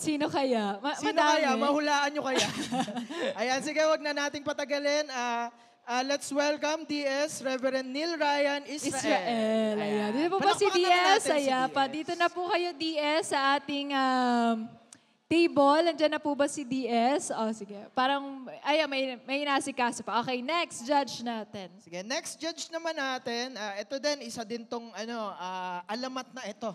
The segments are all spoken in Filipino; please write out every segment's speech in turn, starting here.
Sino kaya? Sino Madami. kaya? Mahulaan nyo kaya? Ayan, sige, wag na nating patagalin. Let's welcome DS, Reverend Neil Ryan Israel. Israel. Ayan. Dito po ba si Palakpakan naman DS? natin si Ayan. DS. Dito na po kayo, DS, sa ating table. Nandiyan na po ba si DS? Oh, sige. Parang, may inasikaso pa. Okay, next judge natin. Sige, next judge naman natin. Ito din, isa din tong alamat na ito.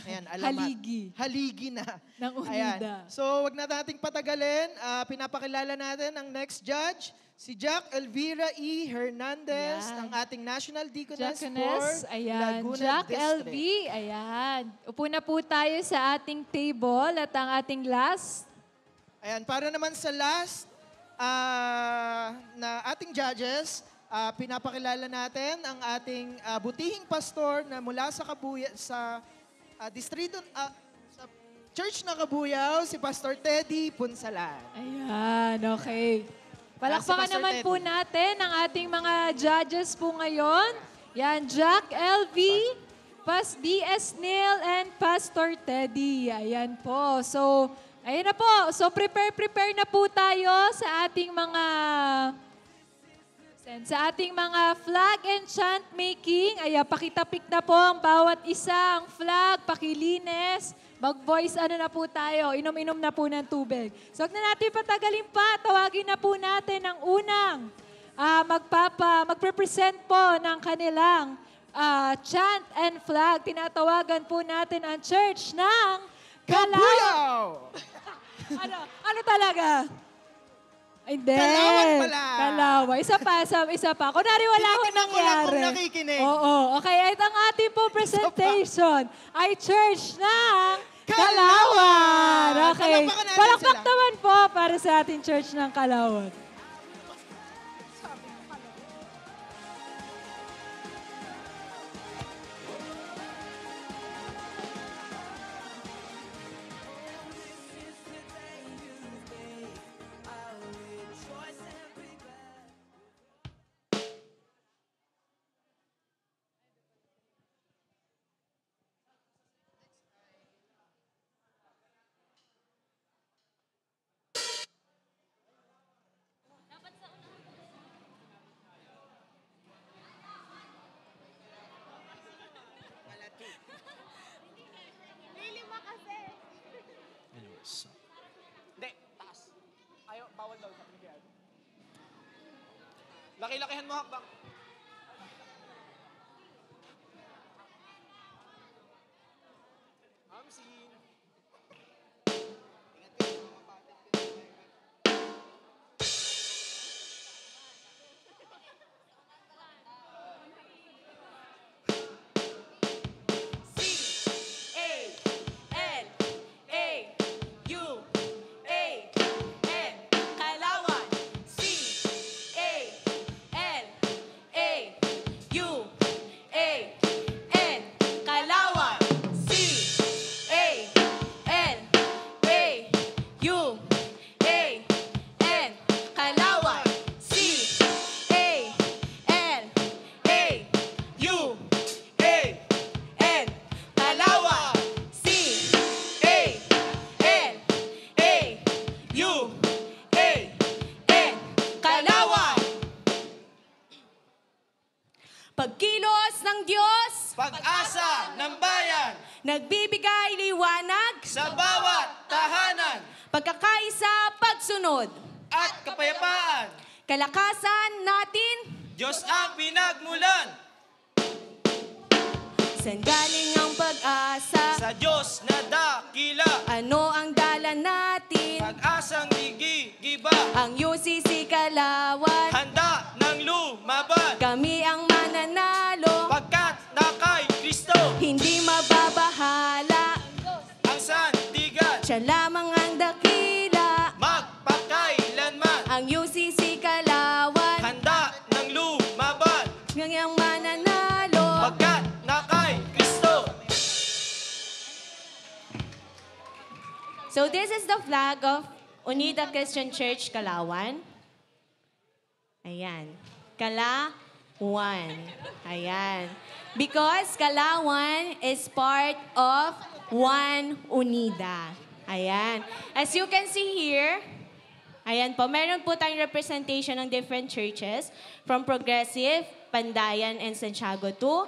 Ayan, alamat. Haligi. Haligi na. Ng Unida. Ayan. So, wag na nating patagalin. Pinapakilala natin ang next judge, si Jack Elvira E. Hernandez, Ayan. ng ating National Deaconess Jackoness, for ayan. Laguna Jack District. LV, ayan. Upo na po tayo sa ating table at ang ating last. Ayan, para naman sa last na ating judges, pinapakilala natin ang ating butihing pastor na mula sa distrito, sa Church na Kabuyaw, si Pastor Teddy Punsalan. Ayan, okay. Palakpakan Pastor naman Teddy. po natin ang ating mga judges po ngayon. Yan, Jack LV, DS Neil, and Pastor Teddy. Ayan po. So, ayan na po. So, prepare na po tayo sa ating mga flag and chant making. Ayan, pakitapik na po ang bawat isang flag, pakilinis. Mag-voice na po tayo. Inom-inom na po ng tubig. So, huwag na natin patagalin pa. Tawagin na po natin ang unang magpe-present po ng kanilang chant and flag. Tinatawagan po natin ang church ng Kabuyaw! ano talaga? Hindi. Kalawan pala. Kalawan. Isa pa. Kunwari wala akong Tinitingnan ko lang nangyari. kung nakikinig. Oo. Okay, at ang ating po presentation ay church ng Kalawan. Okay. Palakpakan natin Palakpak sila. naman po para sa ating church ng Kalawan. Hindi, taas. Ayaw, bawal daw sa pinigyan. Laki-lakihan mo hakbang. Amsin. C-A-L-A-U-A-N. Kalawan. C-A-L-A-U-A-N. Kalawan. C-A-L-A-U-A-N. Kalawan. C-A-L-A-U-A-N. Kalawan. C-A-L-A-U-A-N. Kalawan. Pagkilos ng Diyos, Pag-asa ng bayan nagbibigay liwanag, sa bawat tahanan pagkakaisa, pagsunod, at kapayapaan. kalakasan natin, Diyos ang pinagmulan. saan galing ang pag-asa, Sa Diyos na dakila. ano ang dala natin, Pag-asang gigiba. ang UCC Kalawan, Handa ng lumaban. kami ang mananalo, Pagkat na kay Kristo hindi mababahala, ang sandigan. siya lamang ang dakila, Magpakailanman. ang UCC Kalawan, Handa ng lumaban. kami ang mananalo. Pagkat na kay Kristo. So this is the flag of Unida Christian Church, Kalawan. Ayan. Kalawan. Ayan. Because Kalawan is part of One Unida. Ayan. As you can see here, ayan po, meron po tayong representation ng different churches from Progressive, Pandayan, and Santiago to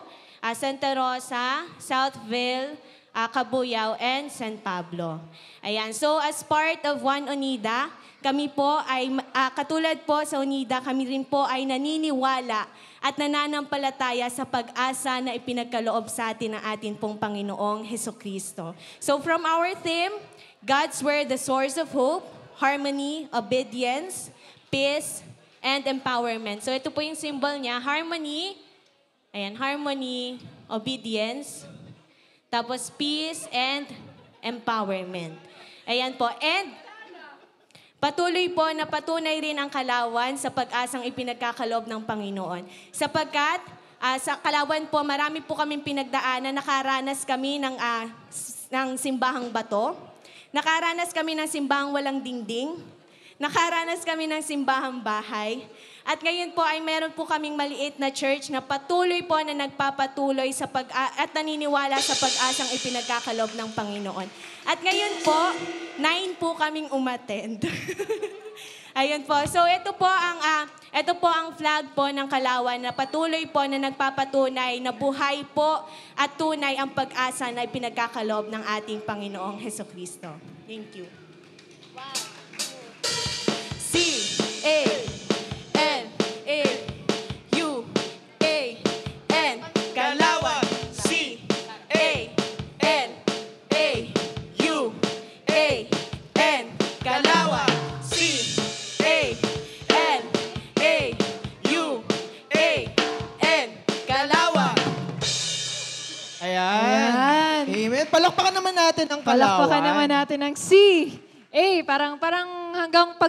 Santa Rosa, Southville, Cabuyao, and San Pablo. Ayan. So as part of One Unida, kami po ay, katulad po sa Unida, kami rin po ay naniniwala at nananampalataya sa pag-asa na ipinagkaloob sa atin ng ating pong Panginoong Hesukristo. So from our theme, God's Word, the source of hope, harmony, obedience, peace, and empowerment. So ito po yung symbol niya, harmony, ayan, harmony, obedience, tapos peace and empowerment. Ayan po. And patuloy po na patunay rin ang Kalawan sa pag-asang ipinagkakaloob ng Panginoon. Sapagkat sa Kalawan po, marami po kaming pinagdaanan, nakaranas kami ng simbahang bato, nakaranas kami ng simbahang walang dingding, nakaranas kami ng simbahang bahay, at ngayon po ay meron po kaming maliit na church na patuloy po na nagpapatuloy at naniniwala sa pag-asang ipinagkakaloob ng Panginoon. At ngayon po, 9 po kaming umattend. Ayun po. So ito po ang flag po ng Kalawan na patuloy po na nagpapatunay na buhay po at tunay ang pag-asa na ipinagkakaloob ng ating Panginoong Hesukristo. Thank you. C-A-N-A-U-A-N Kalawan. C-A-N-A-U-A-N Kalawan. C-A-N-A-U-A-N Kalawan. Ayan. Amen. Palakpakan naman natin ang Kalawan. Palakpakan naman natin ang C. Parang hanggang